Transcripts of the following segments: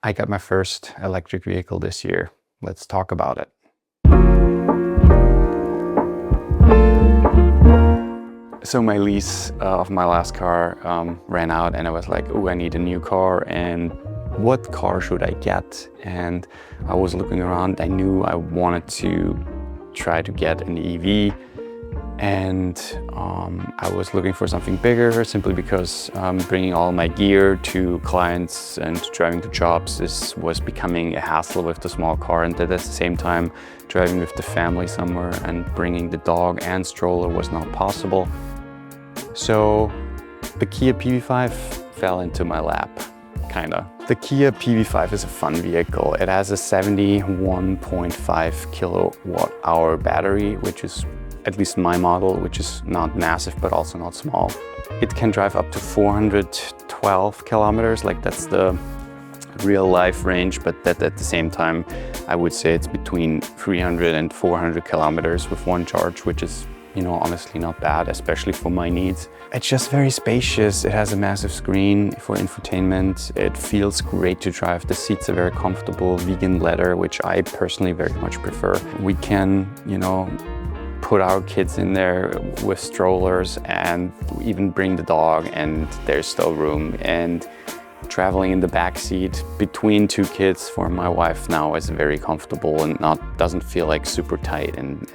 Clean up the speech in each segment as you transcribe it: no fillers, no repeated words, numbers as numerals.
I got my first electric vehicle this year. Let's talk about it. So my lease of my last car ran out, and I was like, oh, I need a new car, and what car should I get? And I was looking around. I knew I wanted to try to get an EV, and I was looking for something bigger simply because bringing all my gear to clients and driving to jobs was becoming a hassle with the small car, and at the same time driving with the family somewhere and bringing the dog and stroller was not possible. So the KIA PV5 fell into my lap, kinda. The KIA PV5 is a fun vehicle. It has a 71.5 kilowatt hour battery, which is at least my model, which is not massive, but also not small. It can drive up to 412 kilometers, like that's the real life range, but that at the same time, I would say it's between 300 and 400 kilometers with one charge, which is, you know, honestly not bad, especially for my needs. It's just very spacious. It has a massive screen for infotainment. It feels great to drive. The seats are very comfortable, vegan leather, which I personally very much prefer. We can, you know, put our kids in there with strollers and even bring the dog, and there's still room. And traveling in the back seat between two kids for my wife now is very comfortable and doesn't feel like super tight and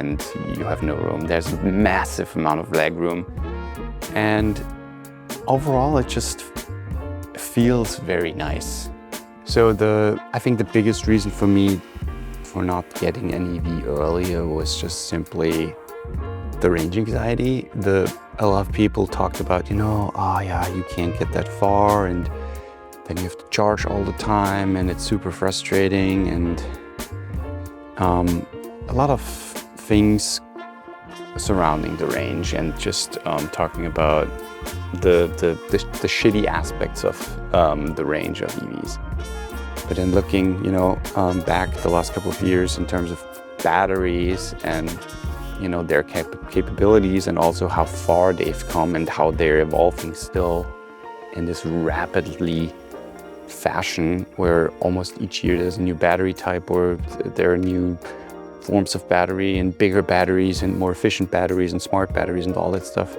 you have no room. There's a massive amount of leg room, and overall it just feels very nice. So I think the biggest reason for me for not getting an EV earlier was just simply the range anxiety. A lot of people talked about, you know, oh yeah, you can't get that far, and then you have to charge all the time, and it's super frustrating, and a lot of things surrounding the range, and just talking about the shitty aspects of the range of EVs. But then looking, you know, back the last couple of years in terms of batteries and, you know, their capabilities, and also how far they've come and how they're evolving still in this rapidly fashion, where almost each year there's a new battery type, or there are new forms of battery and bigger batteries and more efficient batteries and smart batteries and all that stuff.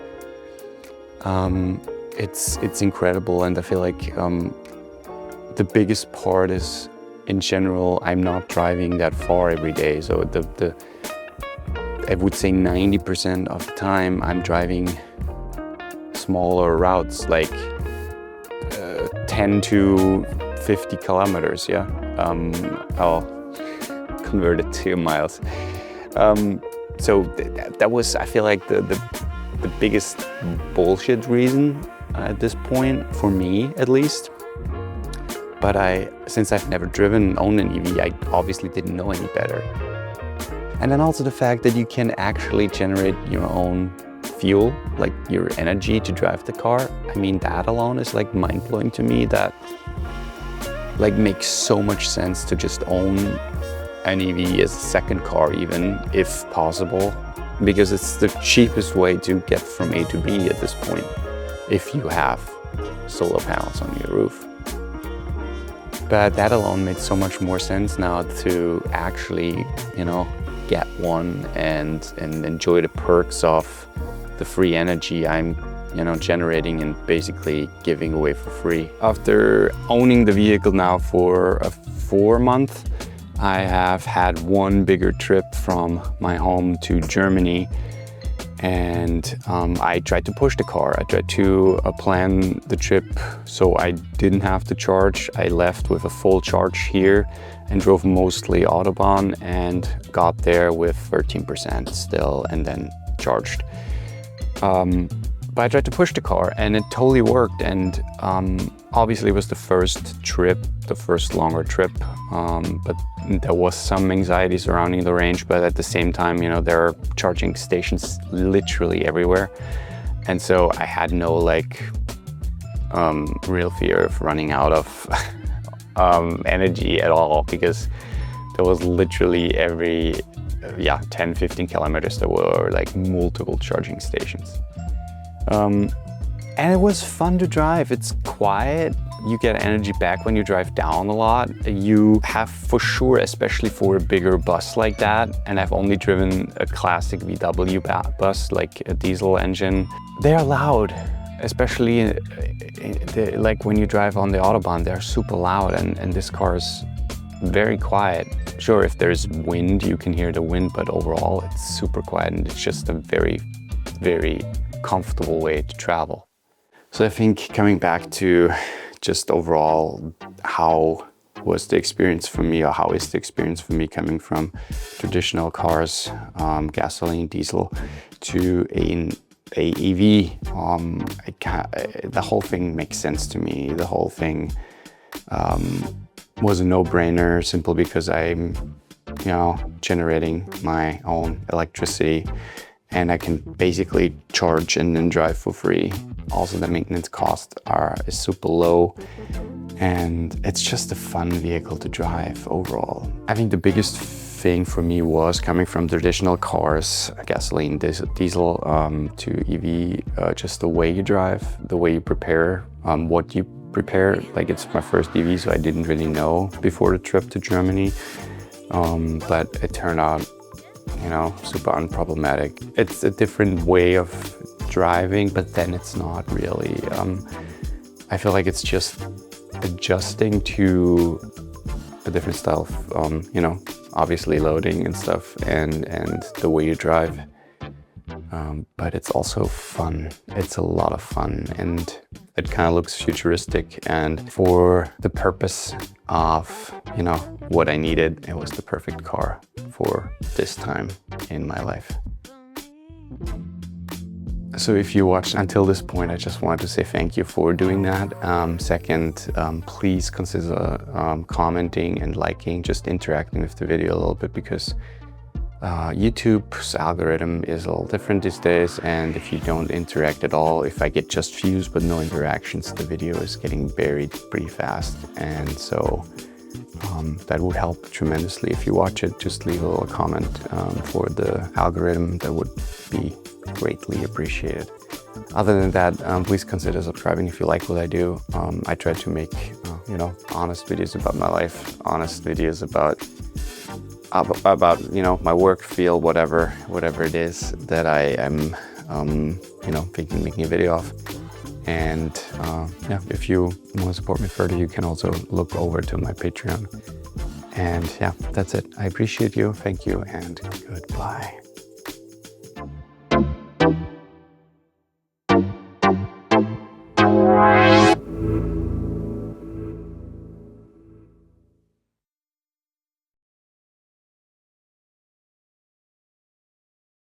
It's incredible, and I feel like the biggest part is, in general, I'm not driving that far every day. So I would say 90% of the time I'm driving smaller routes, like 10 to 50 kilometers, yeah. I'll convert it to miles. So that was, I feel like, the biggest bullshit reason at this point, for me at least. But since I've never driven, owned an EV, I obviously didn't know any better. And then also the fact that you can actually generate your own fuel, like your energy to drive the car. I mean, that alone is like mind-blowing to me. That like makes so much sense to just own an EV as a second car, even if possible, because it's the cheapest way to get from A to B at this point, if you have solar panels on your roof. But that alone made so much more sense now to actually, you know, get one and enjoy the perks of the free energy I'm, you know, generating and basically giving away for free. After owning the vehicle now for 4 months, I have had one bigger trip from my home to Germany, and I tried to push the car. I tried to plan the trip so I didn't have to charge. I left with a full charge here and drove mostly Autobahn, and got there with 13% still, and then charged. But I tried to push the car, and it totally worked. And obviously it was the first trip, the first longer trip, but there was some anxiety surrounding the range. But at the same time, you know, there are charging stations literally everywhere, and so I had no like real fear of running out of energy at all, because there was literally every 10-15 kilometers there were like multiple charging stations. And it was fun to drive. It's quiet, you get energy back when you drive down a lot. You have for sure, especially for a bigger bus like that, and I've only driven a classic VW bus, like a diesel engine. They are loud, especially like when you drive on the Autobahn, they're super loud, and this car is very quiet. Sure, if there's wind, you can hear the wind, but overall it's super quiet, and it's just a very, very comfortable way to travel. So I think coming back to just overall, how was the experience for me, or how is the experience for me coming from traditional cars, gasoline, diesel, to a EV, the whole thing makes sense to me. The whole thing was a no-brainer, simply because I'm, generating my own electricity, and I can basically charge and then drive for free. Also, the maintenance costs is super low, and it's just a fun vehicle to drive overall. I think the biggest thing for me was coming from traditional cars, gasoline, diesel, to EV, just the way you drive, the way you prepare, what you prepare. Like, it's my first EV, so I didn't really know before the trip to Germany, but it turned out, super unproblematic. It's a different way of driving, but then it's not really. I feel like it's just adjusting to a different style of, obviously loading and stuff, and the way you drive. But it's also fun. It's a lot of fun, and it kind of looks futuristic. And for the purpose of, what I needed, it was the perfect car for this time in my life. So if you watched until this point, I just wanted to say thank you for doing that. Second, please consider commenting and liking, just interacting with the video a little bit, because YouTube's algorithm is a little different these days, and if you don't interact at all, if I get just views but no interactions, the video is getting buried pretty fast. And so that would help tremendously. If you watch it, just leave a little comment for the algorithm. That would be greatly appreciated. Other than that, please consider subscribing if you like what I do. I try to make, honest videos about my life, honest videos about my work, field, whatever it is that I am, thinking making a video of. And if you want to support me further, you can also look over to my Patreon. And yeah, that's it. I appreciate you. Thank you, and goodbye.